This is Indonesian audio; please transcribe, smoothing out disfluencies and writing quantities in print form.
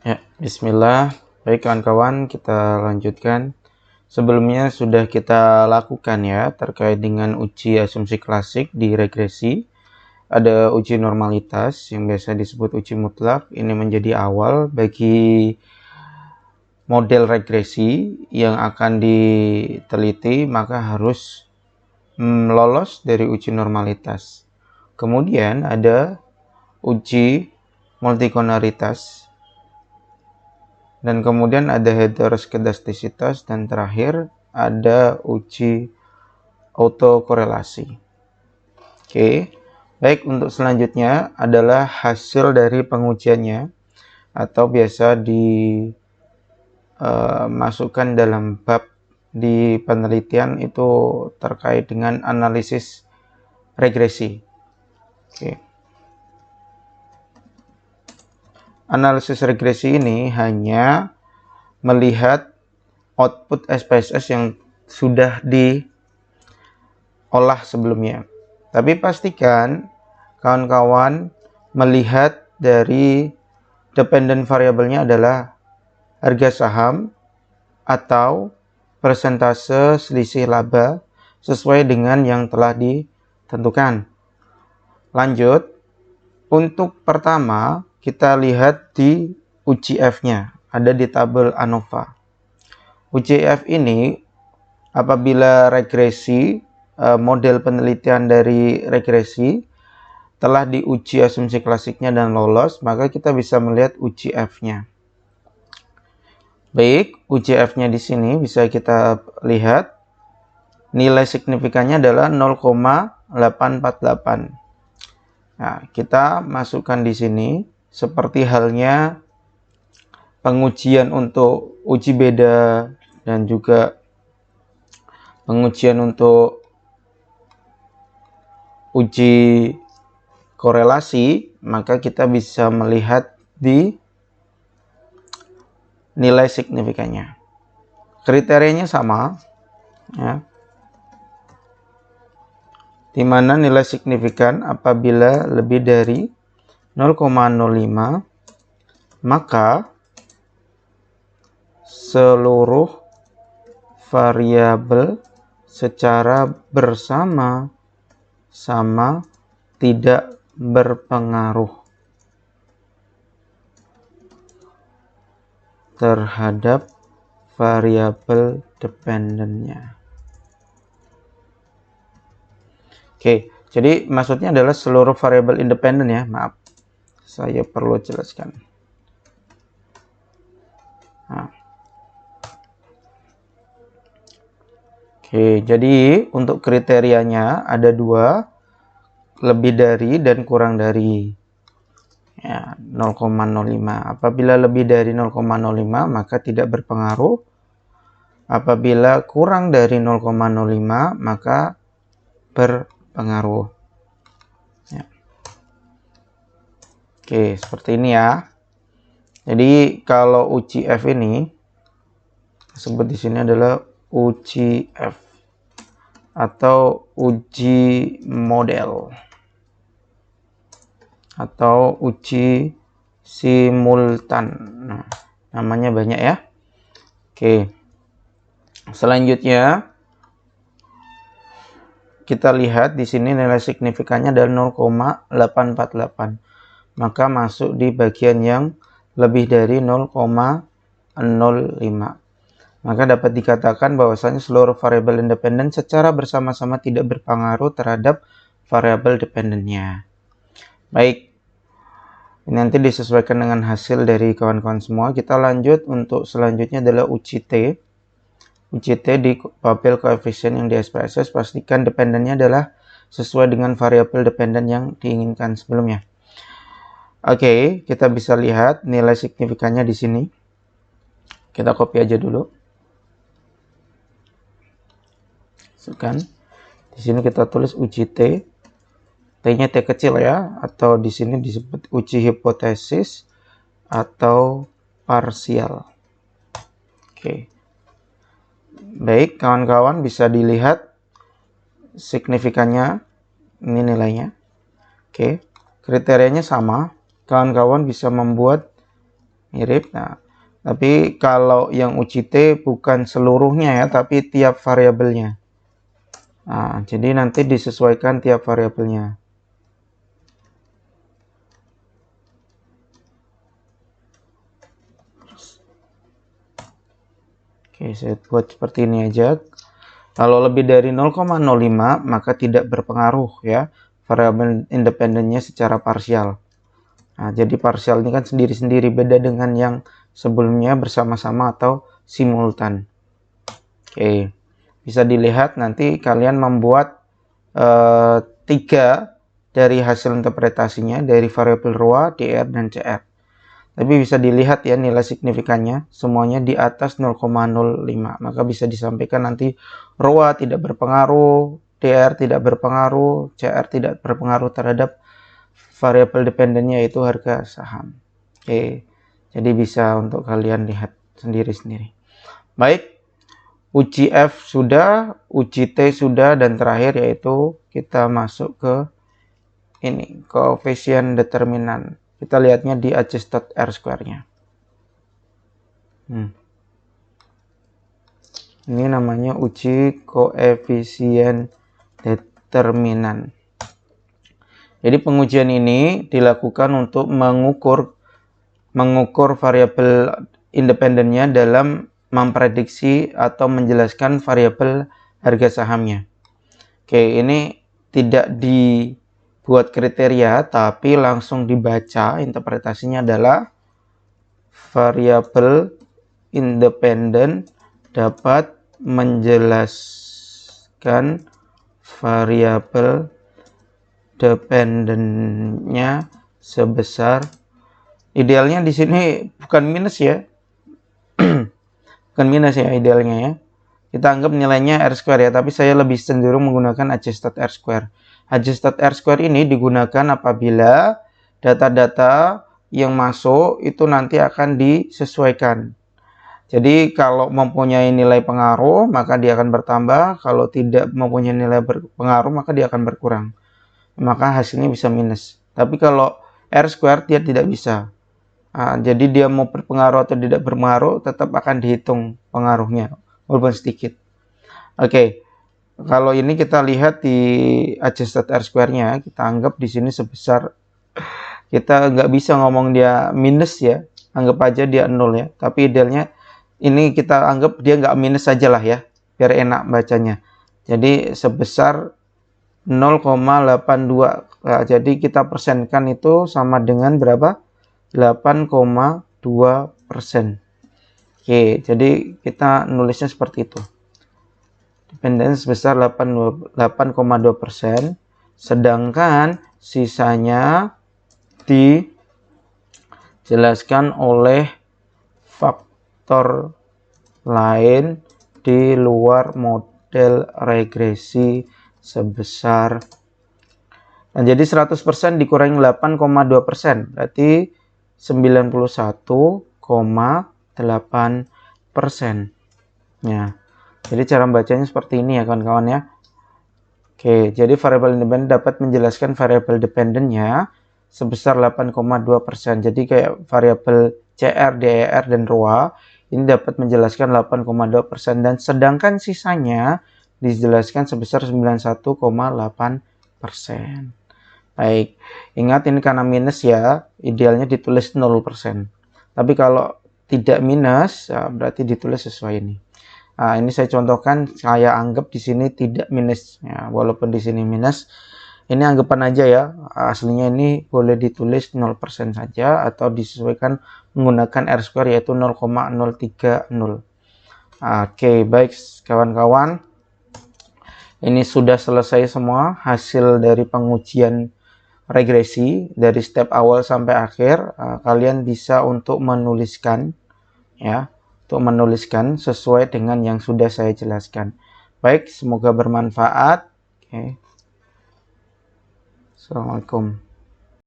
Ya, bismillah. Baik kawan-kawan, kita lanjutkan. Sebelumnya sudah kita lakukan ya terkait dengan uji asumsi klasik di regresi. Ada uji normalitas yang biasa disebut uji mutlak. Ini menjadi awal bagi model regresi yang akan diteliti, maka harus lolos dari uji normalitas. Kemudian ada uji multikonaritas. Dan kemudian ada heteroskedastisitas, dan terakhir ada uji autokorelasi. Oke, baik, untuk selanjutnya adalah hasil dari pengujiannya atau biasa dimasukkan dalam bab di penelitian itu terkait dengan analisis regresi. Oke. Analisis regresi ini hanya melihat output SPSS yang sudah diolah sebelumnya. Tapi pastikan kawan-kawan melihat dari dependent variabelnya adalah harga saham atau persentase selisih laba sesuai dengan yang telah ditentukan. Lanjut, untuk pertama kita lihat di UCF-nya, ada di tabel ANOVA. UCF ini apabila regresi, model penelitian dari regresi telah diuji asumsi klasiknya dan lolos, maka kita bisa melihat UCF-nya. Baik, UCF-nya di sini bisa kita lihat nilai signifikannya adalah 0,848. Nah, kita masukkan di sini seperti halnya pengujian untuk uji beda dan juga pengujian untuk uji korelasi, maka kita bisa melihat di nilai signifikannya. Kriterianya sama, ya, di mana nilai signifikan apabila lebih dari 0,05, maka seluruh variabel secara bersama-sama tidak berpengaruh terhadap variabel dependennya. Oke, jadi maksudnya adalah seluruh variabel independen ya, maaf. Saya perlu jelaskan. Nah. Oke, jadi untuk kriterianya ada dua, lebih dari dan kurang dari. Ya, 0,05. Apabila lebih dari 0,05 maka tidak berpengaruh. Apabila kurang dari 0,05 maka berpengaruh. Ya. Oke, seperti ini ya. Jadi kalau UCF ini disebut di sini adalah UCF atau uji model atau uji simultan. Nah, namanya banyak ya. Oke. Selanjutnya kita lihat di sini nilai signifikannya adalah 0,848. Maka masuk di bagian yang lebih dari 0,05. Maka dapat dikatakan bahwasanya seluruh variabel independen secara bersama-sama tidak berpengaruh terhadap variabel dependennya. Baik, ini nanti disesuaikan dengan hasil dari kawan-kawan semua. Kita lanjut untuk selanjutnya adalah uji T. Uji T di tabel koefisien yang di SPSS, pastikan dependennya adalah sesuai dengan variabel dependen yang diinginkan sebelumnya. Oke, kita bisa lihat nilai signifikannya di sini. Kita copy aja dulu. Masukkan. Di sini kita tulis uji T. T-nya T kecil ya, atau di sini disebut uji hipotesis atau parsial. Oke. Baik, kawan-kawan bisa dilihat signifikannya, ini nilainya. Oke, kriterianya sama. Kawan-kawan bisa membuat mirip. Nah, tapi kalau yang UCT bukan seluruhnya ya, tapi tiap variabelnya. Nah, jadi nanti disesuaikan tiap variabelnya. Oke, saya buat seperti ini aja. Kalau lebih dari 0,05 maka tidak berpengaruh ya variabel independennya secara parsial. Nah, jadi parsial ini kan sendiri-sendiri, beda dengan yang sebelumnya bersama-sama atau simultan. Oke, bisa dilihat nanti kalian membuat 3 dari hasil interpretasinya dari variabel ROA, DR, dan CR. Tapi bisa dilihat ya nilai signifikannya semuanya di atas 0,05. Maka bisa disampaikan nanti ROA tidak berpengaruh, DR tidak berpengaruh, CR tidak berpengaruh terhadap variabel dependennya yaitu harga saham. Oke, jadi bisa untuk kalian lihat sendiri-sendiri. Baik, uji F sudah, uji T sudah, dan terakhir yaitu kita masuk ke ini, koefisien determinan. Kita lihatnya di adjusted R-square-nya. Ini namanya uji koefisien determinan. Jadi pengujian ini dilakukan untuk mengukur variabel independennya dalam memprediksi atau menjelaskan variabel harga sahamnya. Oke, ini tidak dibuat kriteria, tapi langsung dibaca. Interpretasinya adalah variabel independen dapat menjelaskan variabel dependennya sebesar, idealnya di sini bukan minus ya, bukan minus ya idealnya ya. Kita anggap nilainya R-square ya, tapi saya lebih cenderung menggunakan adjusted R-square. Adjusted R-square ini digunakan apabila data-data yang masuk itu nanti akan disesuaikan. Jadi kalau mempunyai nilai pengaruh, maka dia akan bertambah. Kalau tidak mempunyai nilai pengaruh, maka dia akan berkurang. Maka hasilnya bisa minus. Tapi kalau R-square dia tidak bisa. Nah, jadi dia mau berpengaruh atau tidak berpengaruh, tetap akan dihitung pengaruhnya, walaupun sedikit. Oke, kalau ini kita lihat di adjusted R-square-nya, kita anggap di sini sebesar, kita nggak bisa ngomong dia minus ya, anggap aja dia 0 ya. Tapi idealnya ini kita anggap dia nggak minus saja lah ya, biar enak bacanya. Jadi sebesar 0,82. Nah, jadi kita persenkan itu sama dengan berapa? 8,2%. Oke, jadi kita nulisnya seperti itu. Dependen sebesar 8,2%, sedangkan sisanya dijelaskan oleh faktor lain di luar model regresi sebesar, nah jadi 100% dikurangi 8,2%, berarti 91,8%. Ya, jadi cara membacanya seperti ini ya kawan-kawan ya. Oke, jadi variabel independen dapat menjelaskan variabel dependennya sebesar 8,2%. Jadi kayak variabel CR, DER, dan ROA ini dapat menjelaskan 8,2%, dan sedangkan sisanya dijelaskan sebesar 91,8%. Baik, ingat ini karena minus ya, idealnya ditulis 0%. Tapi kalau tidak minus, ya berarti ditulis sesuai ini. Nah, ini saya contohkan, saya anggap di sini tidak minus. Ya, walaupun di sini minus, ini anggapan aja ya, aslinya ini boleh ditulis 0% saja, atau disesuaikan menggunakan R-square yaitu 0,030. Oke, baik kawan-kawan. Ini sudah selesai semua hasil dari pengujian regresi dari step awal sampai akhir. Kalian bisa untuk menuliskan ya, untuk menuliskan sesuai dengan yang sudah saya jelaskan. Baik, semoga bermanfaat. Oke. Assalamualaikum.